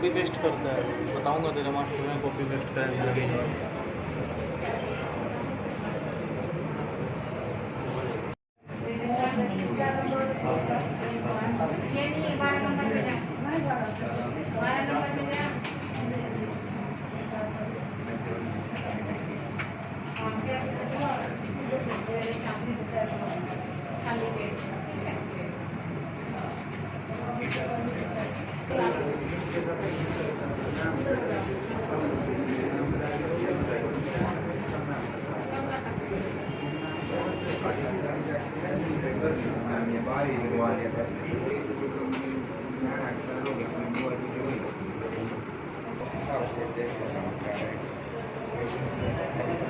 Copy paste करता है, बताऊंगा तेरे मास्टर में कॉपी पेस्ट करेंगे लगेगा।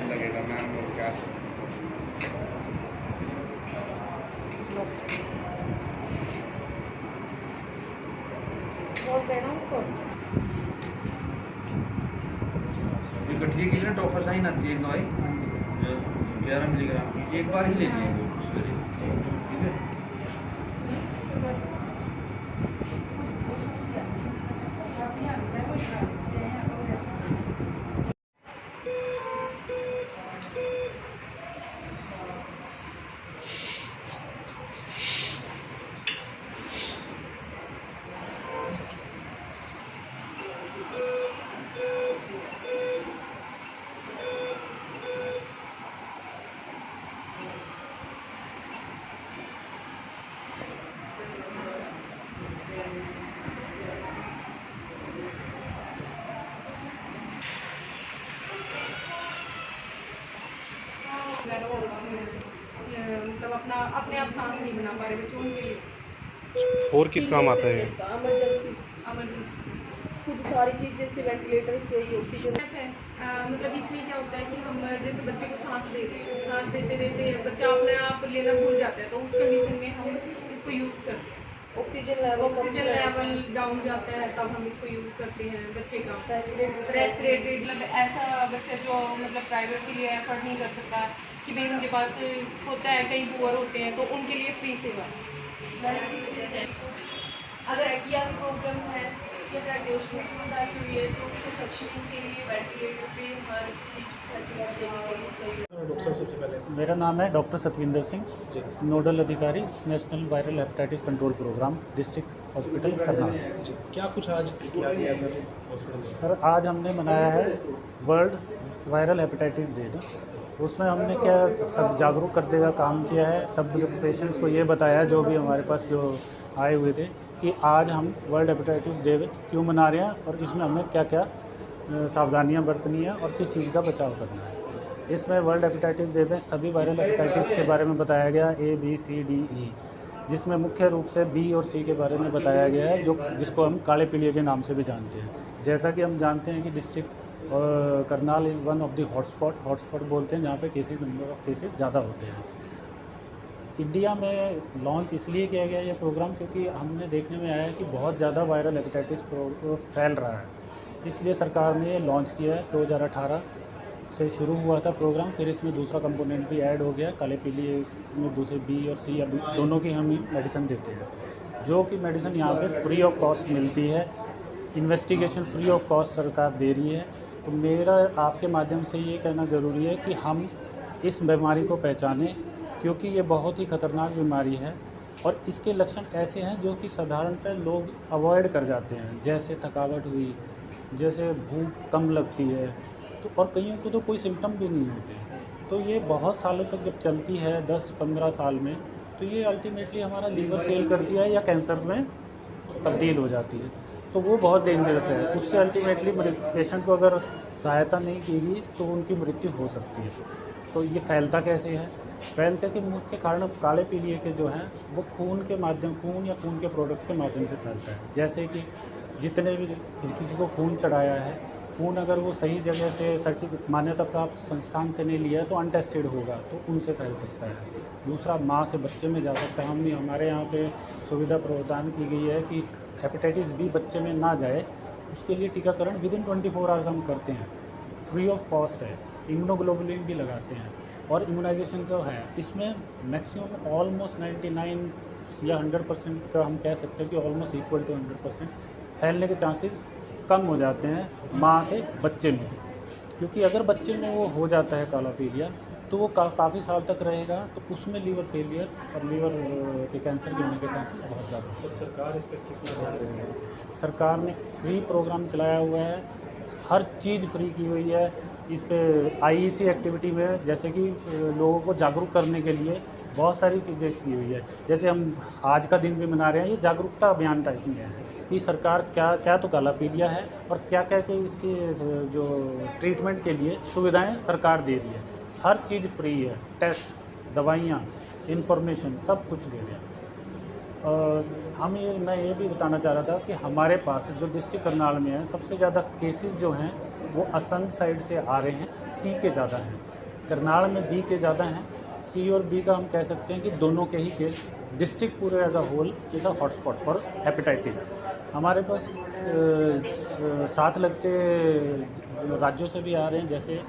लगेगा मैम और क्या बोल देना उनको। ठीक है ना, टॉफर लाइन आती है दवाई 11 मिलीग्राम की, एक बार ही लेनी है वो सवेरे, ठीक है। मतलब अपना अपने आप सांस नहीं बना पा रहे बच्चों के लिए। और किस काम आता है? इमरजेंसी खुद सारी चीज़ जैसे वेंटिलेटर से ये ऑक्सीजन है। मतलब इसमें क्या होता है कि हम जैसे बच्चे को सांस दे रहे हैं, सांस देते देते बच्चा अपने आप लेना भूल जाता है, तो उस कंडीशन में हम इसको यूज़ करते हैं। ऑक्सीजन लेवल डाउन जाता है तब हम इसको यूज़ करते हैं बच्चे का। रेस्पिरेटरी मतलब ऐसा बच्चा जो मतलब प्राइवेट के लिए एफर्ट नहीं कर सकता कि भाई उनके पास होता है, कई पुअर होते हैं, तो उनके लिए फ्री सेवा। अगर एकिया की प्रॉब्लम है या ट्रैकियोस्टोमी की बात हुई है तो उसको सक्शनिंग के लिए वेंटिलेटर पे हर चीज़ फैसिलिटी देने के लिए सही। डॉक्टर साहब सबसे पहले मेरा नाम है डॉक्टर सतविंदर सिंह, नोडल अधिकारी national viral hepatitis control programme, district hospital Karnal. क्या कुछ आज किया गया सर हॉस्पिटल में? सर आज हमने मनाया है वर्ल्ड वायरल हेपेटाइटिस डे ना, उसमें हमने क्या सब जागरूक करने का काम किया है। सब पेशेंट्स को ये बताया है जो भी हमारे पास जो आए हुए थे कि आज हम वर्ल्ड हेपेटाइटिस डे क्यों मना रहे हैं और इसमें हमें क्या क्या सावधानियां बरतनी है और किस चीज़ का बचाव करना है। इसमें वर्ल्ड हेपेटाइटिस डे में सभी वायरल हेपेटाइटिस के बारे में बताया गया, A B C D E, जिसमें मुख्य रूप से B और C के बारे में बताया गया है, जो जिसको हम काले पीलिया के नाम से भी जानते हैं। जैसा कि हम जानते हैं कि district Karnal is one of the hotspot बोलते हैं जहाँ पे केसेस नंबर ऑफ केसेस ज़्यादा होते हैं। इंडिया में लॉन्च इसलिए किया गया ये प्रोग्राम क्योंकि हमने देखने में आया है कि बहुत ज़्यादा वायरल हेपेटाइटिस फैल रहा है, इसलिए सरकार ने ये लॉन्च किया है। 2018 से शुरू हुआ था प्रोग्राम, फिर इसमें दूसरा कंपोनेंट भी ऐड हो गया। काले पीलिए में दूसरे B और C अभी दोनों की हम मेडिसिन देते हैं, जो कि मेडिसिन यहाँ पे फ्री ऑफ कॉस्ट मिलती है। इन्वेस्टिगेशन फ्री ऑफ कॉस्ट सरकार दे रही है। तो मेरा आपके माध्यम से ये कहना ज़रूरी है कि हम इस बीमारी को पहचानें, क्योंकि ये बहुत ही ख़तरनाक बीमारी है और इसके लक्षण ऐसे हैं जो कि साधारणतः लोग अवॉइड कर जाते हैं, जैसे थकावट हुई, जैसे भूख कम लगती है, तो और कईयों को तो कोई सिम्टम भी नहीं होते। तो ये बहुत सालों तक जब चलती है 10-15 साल में, तो ये अल्टीमेटली हमारा लीवर फेल करती है या कैंसर में तब्दील हो जाती है। तो वो बहुत डेंजरस है। उससे अल्टीमेटली पेशेंट को अगर सहायता नहीं की गई तो उनकी मृत्यु हो सकती है। तो ये फैलता कैसे है? फैलते के मुख्य कारण काले पीलिए के जो हैं वो खून या खून के प्रोडक्ट्स के माध्यम से फैलता है। जैसे कि जितने भी किसी को खून चढ़ाया है, खून अगर वो सही जगह से मान्यता प्राप्त संस्थान से नहीं लिया है तो अनटेस्टेड होगा, तो उनसे फैल सकता है। दूसरा, माँ से बच्चे में जा सकता है। हमारे यहाँ पे सुविधा प्रदान की गई है कि हेपेटाइटिस B बच्चे में ना जाए, उसके लिए टीकाकरण विदिन 24 आवर्स हम करते हैं, फ्री ऑफ कॉस्ट है। इम्यूनोग्लोबुलिन भी लगाते हैं और इम्यूनाइजेशन जो है इसमें मैक्सिमम ऑलमोस्ट 99 या 100% का हम कह सकते हैं कि ऑलमोस्ट इक्वल टू 100% फैलने के चांसेस कम हो जाते हैं माँ से बच्चे में, क्योंकि अगर बच्चे में वो हो जाता है काला पीलिया तो वो काफ़ी साल तक रहेगा, तो उसमें लीवर फेलियर और लीवर के कैंसर के होने के चांसेस बहुत ज़्यादा हैं। सर सरकार इस पर कितना ध्यान दे रही है? सरकार ने फ्री प्रोग्राम चलाया हुआ है, हर चीज़ फ्री की हुई है। इस पे आईईसी एक्टिविटी में जैसे कि लोगों को जागरूक करने के लिए बहुत सारी चीज़ें की हुई है। जैसे हम आज का दिन भी मना रहे हैं, ये जागरूकता अभियान टाइप में है कि सरकार क्या क्या तो काला पीलिया है और क्या क्या के इसकी जो ट्रीटमेंट के लिए सुविधाएं सरकार दे रही है। हर चीज़ फ्री है, टेस्ट, दवाइयाँ, इन्फॉर्मेशन सब कुछ दे रहे हैं। मैं ये भी बताना चाह रहा था कि हमारे पास जो डिस्ट्रिक्ट करनाल में है, सबसे ज़्यादा केसेस जो हैं वो असम साइड से आ रहे हैं, सी के ज़्यादा हैं। करनाल में बी के ज़्यादा हैं, सी और बी का हम कह सकते हैं कि दोनों के ही केस डिस्ट्रिक्ट पूरे as a whole is a hotspot for hepatitis. हमारे पास साथ लगते राज्यों से भी आ रहे हैं, जैसे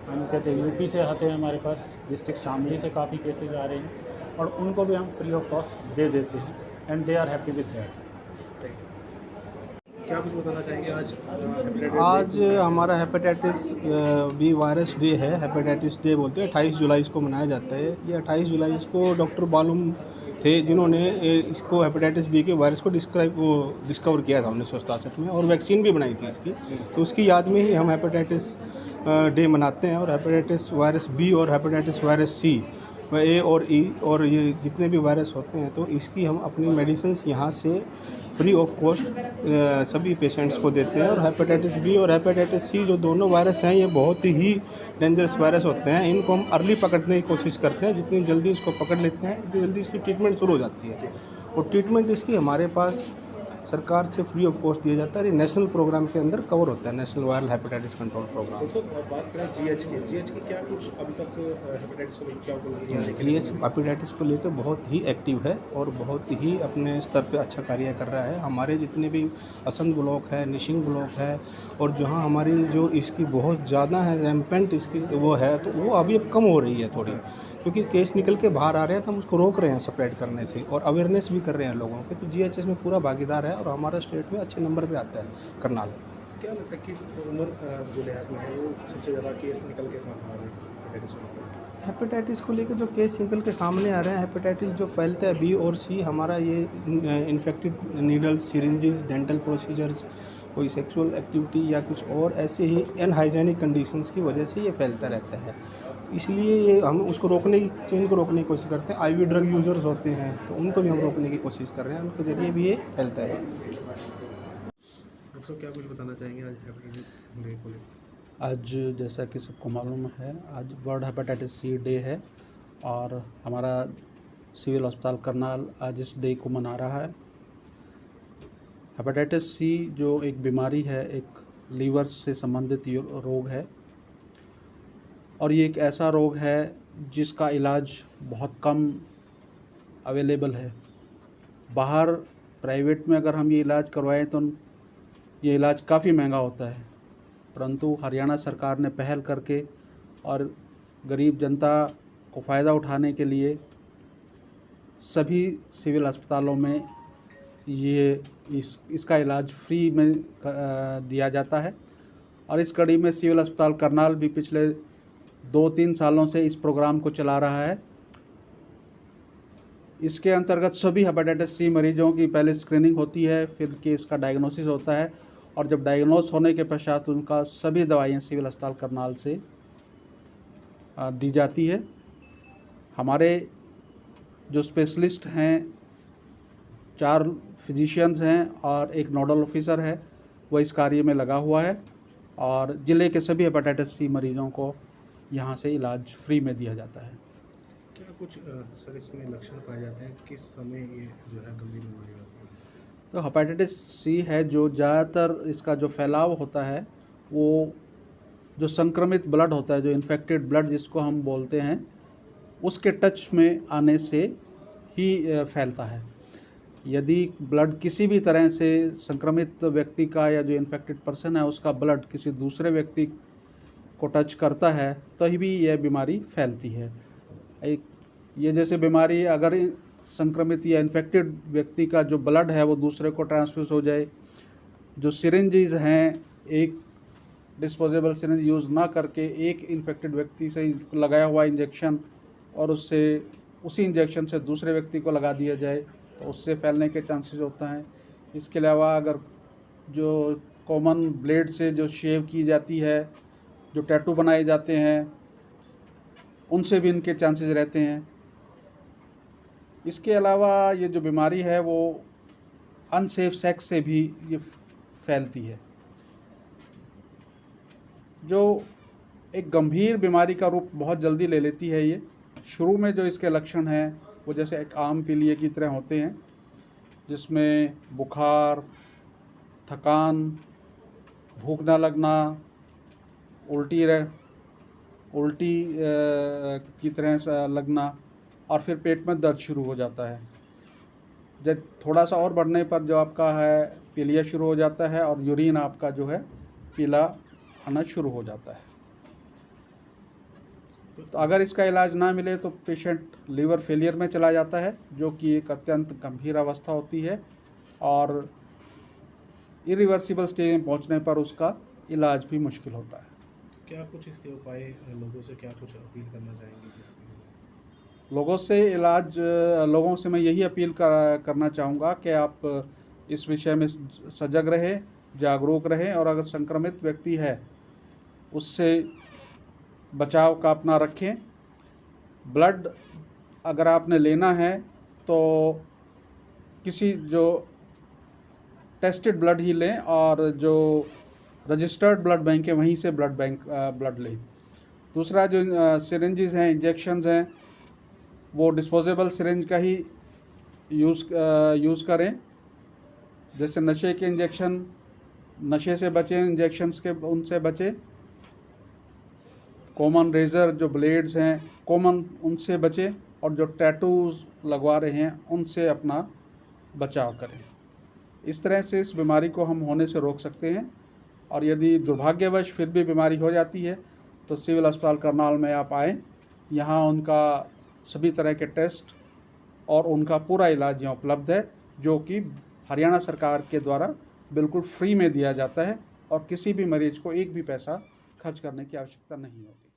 हम कहते हैं यूपी से आते हैं हमारे पास, डिस्ट्रिक्ट शामली से काफ़ी केसेज आ रहे हैं और उनको भी हम फ्री ऑफ कॉस्ट दे देते हैं and they are happy with that. क्या कुछ बताना चाहेंगे आज? आज हमारा हेपेटाइटिस बी वायरस डे है। हेपेटाइटिस डे बोलते हैं, 28 जुलाई इसको मनाया जाता है। ये 28 जुलाई इसको डॉक्टर बालूम थे जिन्होंने इसको हेपेटाइटिस बी के वायरस को डिस्कवर किया था 1967 में, और वैक्सीन भी बनाई थी इसकी। तो उसकी याद में ही हम हेपेटाइटिस डे मनाते हैं। और हेपेटाइटिस वायरस बी और हेपेटाइटिस वायरस सी, ए और ई और ये जितने भी वायरस होते हैं, तो इसकी हम अपनी मेडिसिन्स यहाँ से फ्री ऑफ कॉस्ट सभी पेशेंट्स को देते हैं। और हेपेटाइटिस बी और हेपेटाइटिस सी जो दोनों वायरस हैं, ये बहुत ही डेंजरस वायरस होते हैं। इनको हम अर्ली पकड़ने की कोशिश करते हैं। जितनी जल्दी इसको पकड़ लेते हैं, इतनी जल्दी इसकी ट्रीटमेंट शुरू हो जाती है। और ट्रीटमेंट इसकी हमारे पास सरकार से फ्री ऑफ कॉस्ट दिया जाता है। ये नेशनल प्रोग्राम के अंदर कवर होता है, national viral hepatitis control programme. तो बात करें जीएच की क्या कुछ अभी तक हेपेटाइटिस को लेकर क्या उपलब्धियां? जीएच हेपेटाइटिस को लेकर बहुत ही एक्टिव है और बहुत ही अपने स्तर पे अच्छा कार्य कर रहा है। हमारे जितने भी असंध ब्लॉक है, निशिंग ब्लॉक है, और जहाँ हमारी जो इसकी बहुत ज़्यादा है रैम्पेंट इसकी वो है, तो वो अभी अब कम हो रही है थोड़ी, क्योंकि केस निकल के बाहर आ रहे हैं तो हम उसको रोक रहे हैं स्प्रेड करने से, और अवेयरनेस भी कर रहे हैं लोगों के। तो जीएचएस में पूरा भागीदार है और हमारा स्टेट में अच्छे नंबर पे आता है करनाल। क्या लगता है किस उम्र जो लिहाज में है वो सबसे ज़्यादा केस निकल के सामने आ रहे हैं हेपेटाइटिस को लेकर? हेपेटाइटिस को लेकर जो केस निकल के सामने आ रहे हैं, हेपेटाइटिस जो फैलता है बी और सी, हमारा ये infected needles, syringes, dental procedures, कोई सेक्सुअल एक्टिविटी या कुछ और ऐसे ही अनहाइजेनिक कंडीशंस की वजह से ये फैलता रहता है। इसलिए ये हम उसको रोकने की चेन को रोकने की कोशिश करते हैं। आईवी ड्रग यूज़र्स होते हैं तो उनको भी हम रोकने की कोशिश कर रहे हैं, उनके ज़रिए भी ये फैलता है। डॉक्टर साहब क्या कुछ बताना चाहेंगे आज हेपेटाइटिस डे को लेकर? आज जैसा कि सबको मालूम है, आज वर्ल्ड हेपेटाइटिस सी डे है और हमारा सिविल अस्पताल करनाल आज इस डे को मना रहा है। हेपेटाइटिस सी जो एक बीमारी है, एक लीवर से संबंधित रोग है और ये एक ऐसा रोग है जिसका इलाज बहुत कम अवेलेबल है। बाहर प्राइवेट में अगर हम ये इलाज करवाएं तो ये इलाज काफ़ी महंगा होता है, परंतु हरियाणा सरकार ने पहल करके और गरीब जनता को फ़ायदा उठाने के लिए सभी सिविल अस्पतालों में इसका इलाज फ्री में दिया जाता है। और इस कड़ी में सिविल अस्पताल करनाल भी पिछले 2-3 सालों से इस प्रोग्राम को चला रहा है। इसके अंतर्गत सभी हेपेटाइटिस सी मरीजों की पहले स्क्रीनिंग होती है, फिर कि इसका डायग्नोसिस होता है और जब डायग्नोस होने के पश्चात उनका सभी दवाइयाँ सिविल अस्पताल करनाल से दी जाती है। हमारे जो स्पेशलिस्ट हैं, 4 फिजिशियंस हैं और एक नोडल ऑफिसर है, वो इस कार्य में लगा हुआ है और ज़िले के सभी हेपेटाइटिस सी मरीजों को यहाँ से इलाज फ्री में दिया जाता है। क्या कुछ सर इसमें लक्षण पाए जाते हैं, किस समय ये जो है गंभीर बीमारी होती है? तो हेपेटाइटिस सी है जो ज़्यादातर इसका जो फैलाव होता है वो जो संक्रमित ब्लड होता है, जो इन्फेक्टेड ब्लड जिसको हम बोलते हैं, उसके टच में आने से ही फैलता है। यदि ब्लड किसी भी तरह से संक्रमित व्यक्ति का या जो इन्फेक्टेड पर्सन है उसका ब्लड किसी दूसरे व्यक्ति को टच करता है तभी यह बीमारी फैलती है। ये जैसे बीमारी अगर संक्रमित या इन्फेक्टेड व्यक्ति का जो ब्लड है वो दूसरे को ट्रांसफ्यूज हो जाए जो सिरिंजेस हैं, एक डिस्पोजेबल सिरिंज यूज़ ना करके एक इन्फेक्टेड व्यक्ति से लगाया हुआ इंजेक्शन और उससे उसी इंजेक्शन से दूसरे व्यक्ति को लगा दिया जाए तो उससे फैलने के चांसेस होता है। इसके अलावा अगर जो कॉमन ब्लेड से जो शेव की जाती है, जो टैटू बनाए जाते हैं, उनसे भी इनके चांसेस रहते हैं। इसके अलावा ये जो बीमारी है वो अनसेफ सेक्स से भी ये फैलती है, जो एक गंभीर बीमारी का रूप बहुत जल्दी ले लेती है। ये शुरू में जो इसके लक्षण हैं वो जैसे एक आम पीलिया की तरह होते हैं, जिसमें बुखार, थकान, भूख ना लगना, उल्टी की तरह लगना और फिर पेट में दर्द शुरू हो जाता है। जब थोड़ा सा और बढ़ने पर जो आपका है पीलिया शुरू हो जाता है और यूरिन आपका जो है पीला आना शुरू हो जाता है। तो अगर इसका इलाज ना मिले तो पेशेंट लीवर फेलियर में चला जाता है, जो कि एक अत्यंत गंभीर अवस्था होती है और इरिवर्सिबल स्टेज में पहुंचने पर उसका इलाज भी मुश्किल होता है। क्या कुछ इसके उपाय लोगों से क्या कुछ अपील करना चाहेंगे? लोगों से मैं यही अपील करना चाहूँगा कि आप इस विषय में सजग रहें, जागरूक रहें और अगर संक्रमित व्यक्ति है उससे बचाव का अपना रखें। ब्लड अगर आपने लेना है तो किसी जो टेस्टेड ब्लड ही लें और जो रजिस्टर्ड ब्लड बैंक है वहीं से ब्लड लें। दूसरा जो सिरिंजेस हैं, इंजेक्शंस हैं, वो डिस्पोजेबल सिरिंज का ही यूज़ करें। जैसे नशे के इंजेक्शन, नशे से बचें, इंजेक्शंस के उनसे बचें। कॉमन रेज़र जो ब्लेड्स हैं कॉमन, उनसे बचें और जो टैटूज लगवा रहे हैं उनसे अपना बचाव करें। इस तरह से इस बीमारी को हम होने से रोक सकते हैं और यदि दुर्भाग्यवश फिर भी बीमारी हो जाती है तो सिविल अस्पताल करनाल में आप आएँ। यहाँ उनका सभी तरह के टेस्ट और उनका पूरा इलाज यहाँ उपलब्ध है, जो कि हरियाणा सरकार के द्वारा बिल्कुल फ्री में दिया जाता है और किसी भी मरीज़ को एक भी पैसा खर्च करने की आवश्यकता नहीं होती।